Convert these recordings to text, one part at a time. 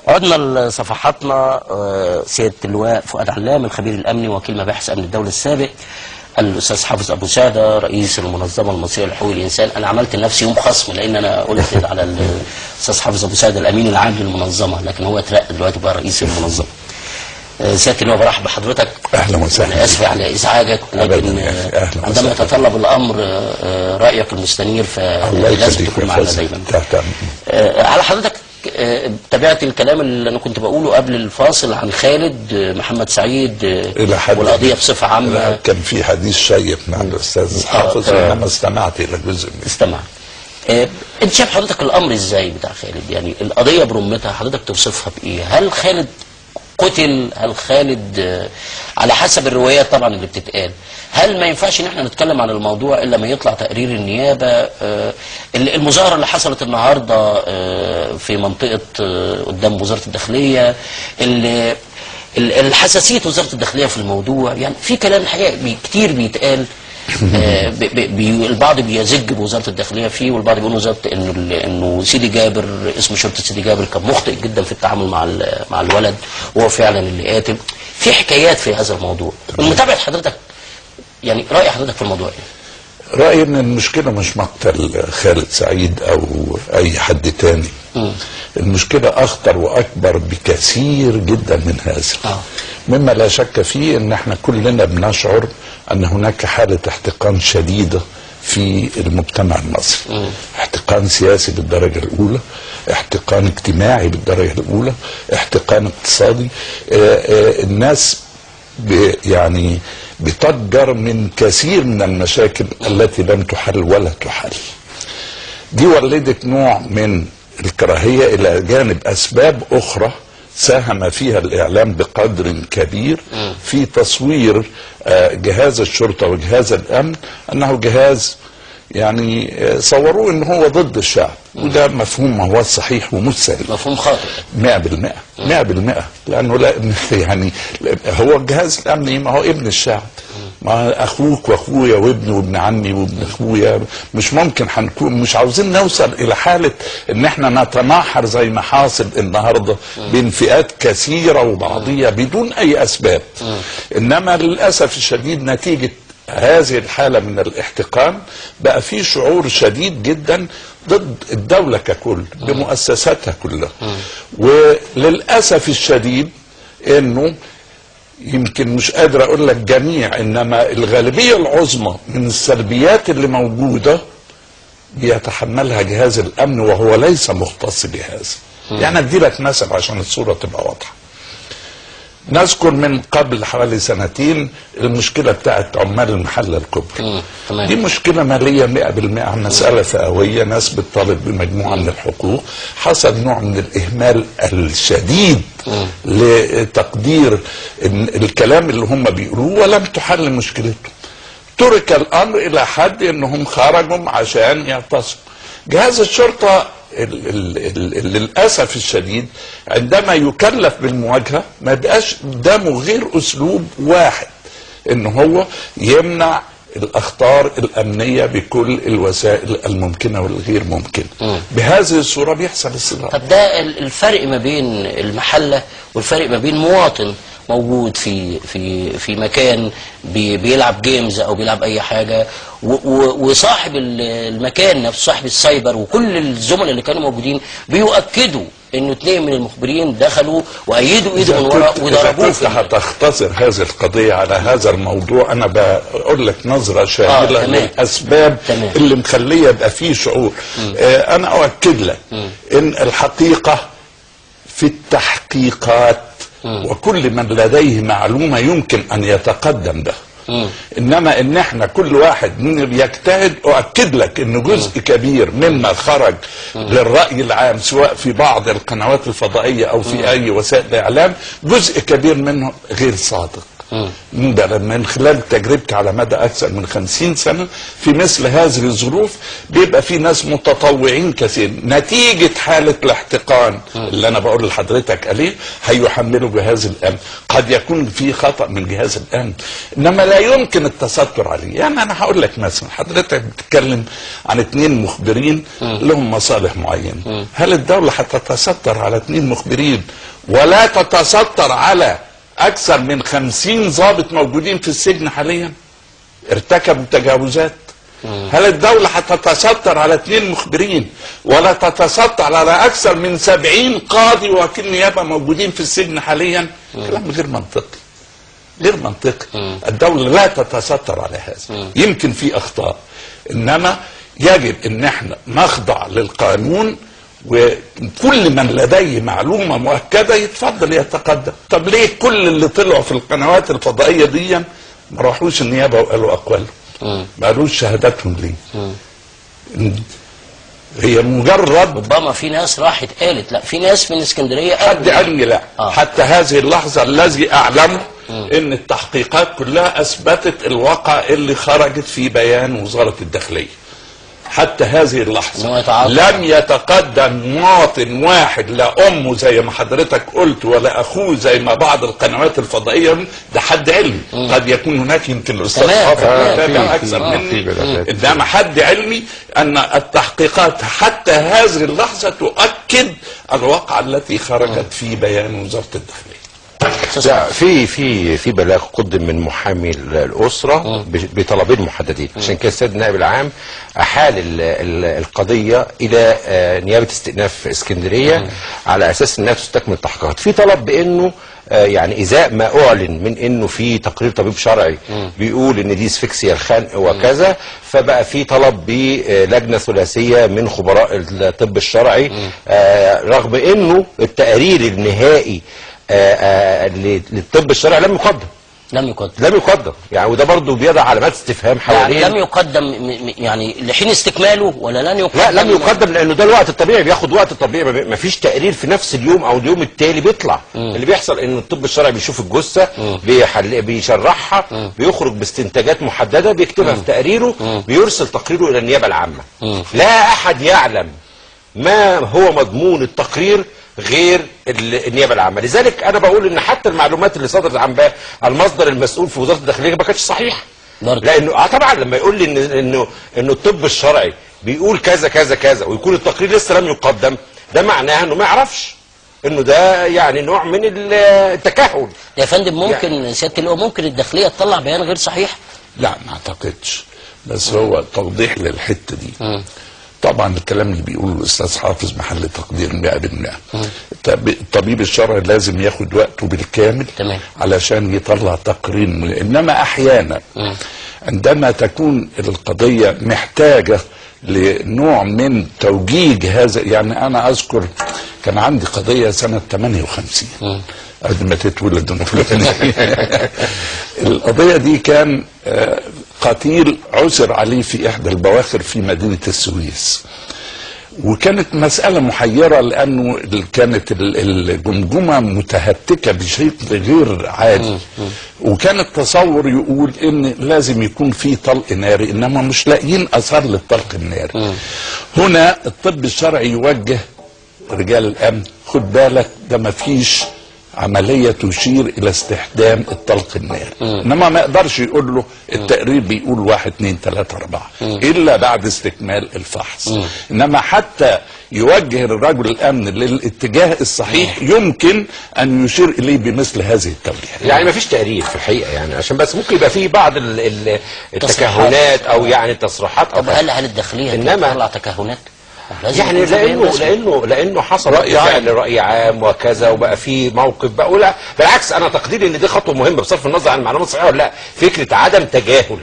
عدنا لصفحاتنا. سيادة اللواء فؤاد علام الخبير الأمني وكيل مباحث أمن الدولة السابق، الأستاذ حافظ أبو سعدة رئيس المنظمة المصرية لحقوق الإنسان. أنا عملت لنفسي يوم خصم لأن أنا قلت على الأستاذ حافظ أبو سعدة الأمين العام للمنظمة، لكن هو اترقى دلوقتي بقى رئيس المنظمة. سيادة اللواء برحب بحضرتك. أهلا وسهلا. أنا آسف على إزعاجك، لكن عندما يتطلب الأمر رأيك المستنير فلازم تكون معنا دايما. على حضرتك تابعت الكلام اللي انا كنت بقوله قبل الفاصل عن خالد محمد سعيد والقضيه بصفه عامه. كان في حديث شيق مع الاستاذ حافظ انما استمعت الى جزء منه. استمع. انت شايف حضرتك الامر ازاي بتاع خالد؟ يعني القضيه برمتها حضرتك توصفها بايه؟ هل خالد قتل؟ هل خالد على حسب الروايات طبعا اللي بتتقال، هل ما ينفعش ان احنا نتكلم عن الموضوع الا ما يطلع تقرير النيابه؟ المظاهره اللي حصلت النهارده في منطقه قدام وزاره الداخليه، الحساسيه وزاره الداخليه في الموضوع، يعني في كلام الحقيقه كتير بيتقال. البعض بيزج بوزاره الداخليه فيه، والبعض بيقول وزاره انه سيدي جابر، اسم شرطه سيدي جابر كان مخطئ جدا في التعامل مع الولد وهو فعلا اللي قاتل. في حكايات في هذا الموضوع. من متابعه حضرتك يعني راي حضرتك في الموضوع ايه؟ رايي ان المشكله مش مقتل خالد سعيد او اي حد تاني. المشكله اخطر واكبر بكثير جدا من هذا. مما لا شك فيه ان احنا كلنا بنشعر ان هناك حاله احتقان شديده في المجتمع المصري. احتقان سياسي بالدرجه الاولى، احتقان اجتماعي بالدرجه الاولى، احتقان اقتصادي. الناس يعني بتضجر من كثير من المشاكل التي لم تحل ولا تحل. دي ولدت نوع من الكراهيه الى جانب اسباب اخرى ساهم فيها الإعلام بقدر كبير في تصوير جهاز الشرطة وجهاز الأمن أنه جهاز يعني صوروه أنه هو ضد الشعب، وده مفهوم ما هو صحيح ومش سليم، مفهوم خاطئ 100%. لأنه لا يعني هو الجهاز الأمني ما هو ابن الشعب، ما اخوك واخويا وابني وابن عمي وابن اخويا. مش ممكن هنكون مش عاوزين نوصل الى حاله ان احنا نتناحر زي ما حاصل النهارده بين فئات كثيره وبعضيه بدون اي اسباب. انما للاسف الشديد نتيجه هذه الحاله من الاحتقان بقى في شعور شديد جدا ضد الدوله ككل بمؤسساتها كلها. وللاسف الشديد انه يمكن مش قادر اقول لك جميع، انما الغالبيه العظمى من السلبيات اللي موجوده بيتحملها جهاز الامن وهو ليس مختص بهذا. يعني ادي لك مثل عشان الصوره تبقى واضحه. نذكر من قبل حوالي سنتين المشكله بتاعت عمال المحله الكبرى. دي مشكله ماليه 100%، مساله فئويه، ناس بتطالب بمجموعه من الحقوق. حصل نوع من الاهمال الشديد لتقدير الكلام اللي هم بيقولوه ولم تحل مشكلتهم. ترك الامر الى حد انهم خرجوا عشان يعتصموا. جهاز الشرطه للاسف الشديد عندما يكلف بالمواجهه ما بقاش قدامه غير اسلوب واحد، ان هو يمنع الاخطار الامنيه بكل الوسائل الممكنه والغير ممكنه. بهذه الصوره بيحصل الصراع. طب ده الفرق ما بين المحله والفرق ما بين مواطن موجود في مكان بيلعب جيمز او بيلعب اي حاجه، وصاحب المكان نفسه صاحب السايبر وكل الزملاء اللي كانوا موجودين بيؤكدوا انه 2 من المخبرين دخلوا وايدوا ايده من وراء وضربوه. كنت هتختصر هذه القضيه على هذا الموضوع، انا بقول لك نظره شامله للاسباب اللي مخليه يبقى فيه شعور. انا اؤكد لك ان الحقيقه في التحقيقات وكل من لديه معلومه يمكن ان يتقدم به. انما ان احنا كل واحد يجتهد، اؤكد لك ان جزء كبير مما خرج للراي العام سواء في بعض القنوات الفضائيه او في اي وسائل اعلام، جزء كبير منه غير صادق. من خلال تجربتي على مدى اكثر من 50 سنه في مثل هذه الظروف بيبقى في ناس متطوعين كثير، نتيجه حاله الاحتقان اللي انا بقول لحضرتك عليه هيحملوا جهاز الامن. قد يكون في خطا من جهاز الامن، انما لا يمكن التستر عليه. يعني انا هقول لك مثلا، حضرتك بتتكلم عن 2 مخبرين لهم مصالح معينه، هل الدوله هتتستر على 2 مخبرين ولا تتستر على اكثر من 50 ضابط موجودين في السجن حاليا ارتكبوا تجاوزات؟ هل الدولة هتتستر على 2 مخبرين ولا تتستر على اكثر من 70 قاضي ووكيل نيابة موجودين في السجن حاليا؟ كلام غير منطقي، غير منطقي. الدولة لا تتستر على هذا. يمكن في اخطاء، انما يجب ان احنا نخضع للقانون، وكل من لديه معلومة مؤكدة يتفضل يتقدم. طب ليه كل اللي طلعوا في القنوات الفضائية دي ما راحوش النيابة وقالوا أقوالهم؟ ما قالوش شهاداتهم ليه؟ هي مجرد ربما في ناس راحت قالت، لا في ناس من اسكندرية حد قال لي لا. حتى هذه اللحظة الذي أعلمه إن التحقيقات كلها أثبتت الواقع اللي خرجت في بيان وزارة الداخلية. حتى هذه اللحظة لم يتقدم مواطن واحد، لا أمه زي ما حضرتك قلت ولا أخوه زي ما بعض القنوات الفضائية، ده حد علمي. قد يكون هناك يمكن الأستاذ حافظ يتابع أكثر مني، إنما حد علمي أن التحقيقات حتى هذه اللحظة تؤكد الواقع التي خرجت في بيان وزارة الداخلية. لا، في بلاغ قدم من محامي الاسره بطلبين محددين، عشان كده السيد النائب العام احال القضيه الى نيابه استئناف اسكندريه على اساس انها تستكمل التحقيقات. في طلب بانه يعني ازاء ما اعلن من انه في تقرير طبيب شرعي بيقول ان دي اسفكسيا الخنق وكذا، فبقى في طلب بلجنه ثلاثيه من خبراء الطب الشرعي، رغم انه التقرير النهائي للطب الشرعي لم يقدم يعني، وده برضه بيضع علامات استفهام حوالين. يعني لم يقدم يعني لحين استكماله ولا لن يقدم؟ لا، لم يقدم لانه ده الوقت الطبيعي، بياخد وقت طبيعي، ما فيش تقرير في نفس اليوم او اليوم التالي بيطلع. اللي بيحصل ان الطب الشرعي بيشوف الجثه، بيشرحها، بيخرج باستنتاجات محدده، بيكتبها في تقريره، بيرسل تقريره الى النيابه العامه. لا احد يعلم ما هو مضمون التقرير غير النيابه العامه. لذلك انا بقول ان حتى المعلومات اللي صدرت عن المصدر المسؤول في وزاره الداخليه ما كانتش صحيحه، لانه طبعا لما يقول لي انه الطب الشرعي بيقول كذا كذا كذا ويكون التقرير لسه لم يقدم، ده معناه انه ما يعرفش، انه ده يعني نوع من التكهن. يا فندم ممكن يعني سياده اللواء ممكن الداخليه تطلع بيان غير صحيح؟ لا ما اعتقدش، بس هو توضيح للحته دي. طبعا الكلام اللي بيقوله الاستاذ حافظ محل تقدير 100%. الطبيب الشرعي لازم ياخد وقته بالكامل علشان يطلع تقرير، انما احيانا عندما تكون القضيه محتاجه لنوع من توجيه هذا. يعني انا اذكر كان عندي قضيه سنه 58 قبل ما تتولد القضيه دي كان قتيل عثر عليه في احدى البواخر في مدينه السويس، وكانت مسألة محيرة لأنه كانت الجمجمة متهتكة بشيء غير عادي، وكان التصور يقول إن لازم يكون في طلق ناري، إنما مش لاقيين أثار للطلق الناري. هنا الطب الشرعي يوجه رجال الأمن، خد بالك ده ما فيش عملية تشير إلى استخدام الطلق الناري، إنما ما يقدرش يقول له التقرير بيقول 1 2 3 4 إلا بعد استكمال الفحص. إنما حتى يوجه الرجل الأمن للاتجاه الصحيح يمكن أن يشير إليه بمثل هذه التوجيهات. يعني ما فيش تقرير في الحقيقة، يعني عشان بس ممكن يبقى فيه بعض التكهنات أو يعني تصريحات. طب هل الداخلية تطلع تكهنات؟ يعني لانه حصل رأي عام وكذا، وبقى في موقف بقى. ولا بالعكس، انا تقديري ان دي خطوه مهمه بصرف النظر عن المعلومات الصحيحه ولا لا، فكره عدم تجاهل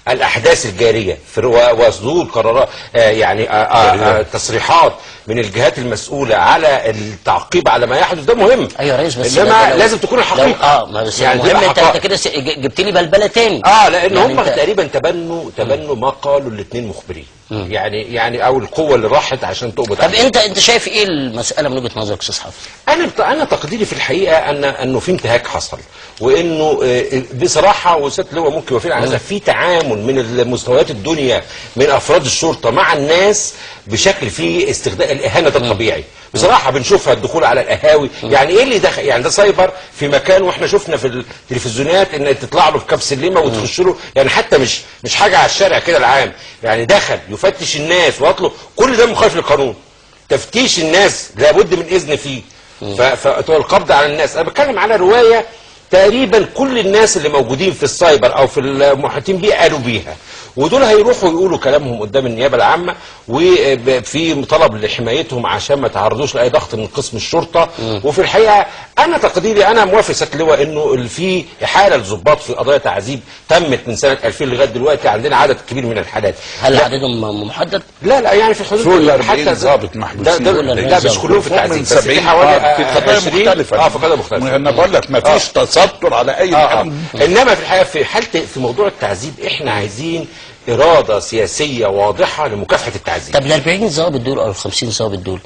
الاحداث الجاريه وصدور قرارات يعني تصريحات من الجهات المسؤوله على التعقيب على ما يحدث ده مهم. ايوه يا ريس، بس انما لازم تكون الحقيقه ما بس يعني المهم انت كده جبت لي بلبله تاني. لان يعني هم تقريبا تبنوا ما قالوا الاثنين مخبرين. يعني او القوه اللي راحت عشان تقبض طب انت شايف ايه المساله من وجهه نظرك استاذ حافظ؟ انا تقديري في الحقيقه انه في انتهاك حصل، وانه بصراحه وسياده اللواء ممكن يوافقني على هذا، في تعامل من مستويات الدنيا من افراد الشرطه مع الناس بشكل فيه استخدام الاهانه الطبيعي. بصراحه بنشوفها الدخول على القهاوي، يعني ايه اللي دخل؟ يعني ده سايبر في مكان، واحنا شفنا في التلفزيونات ان تطلع له في كاب سلمه وتخش له، يعني حتى مش حاجه على الشارع كده العام، يعني دخل يفتش الناس واطلب، كل ده مخالف للقانون. تفتيش الناس لابد من اذن فيه، فالقبض على الناس. انا بتكلم على روايه تقريبا كل الناس اللي موجودين في السايبر او في المحيطين بيه قالوا بيها، ودول هيروحوا يقولوا كلامهم قدام النيابه العامه، وفي طلب لحمايتهم عشان ما تعرضوش لاي ضغط من قسم الشرطه. وفي الحقيقه انا تقديري، انا موافق سياده اللواء انه في احاله للضباط في قضايا تعذيب تمت من سنه 2000 لغايه دلوقتي، عندنا عدد كبير من الحالات. هل عددهم محدد؟ لا يعني في حدود حتى ضابط محبوسين. لا مش كلهم في التعذيب، بس في حوالي في قضايا مختلفه. في قضايا مختلفه. انا بقول لك ما فيش تستر على اي حاجه. انما في الحقيقه في موضوع التعذيب احنا عايزين اراده سياسيه واضحه لمكافحه التعذيب. طب ال 40 ضابط دول او ال 50 ضابط دول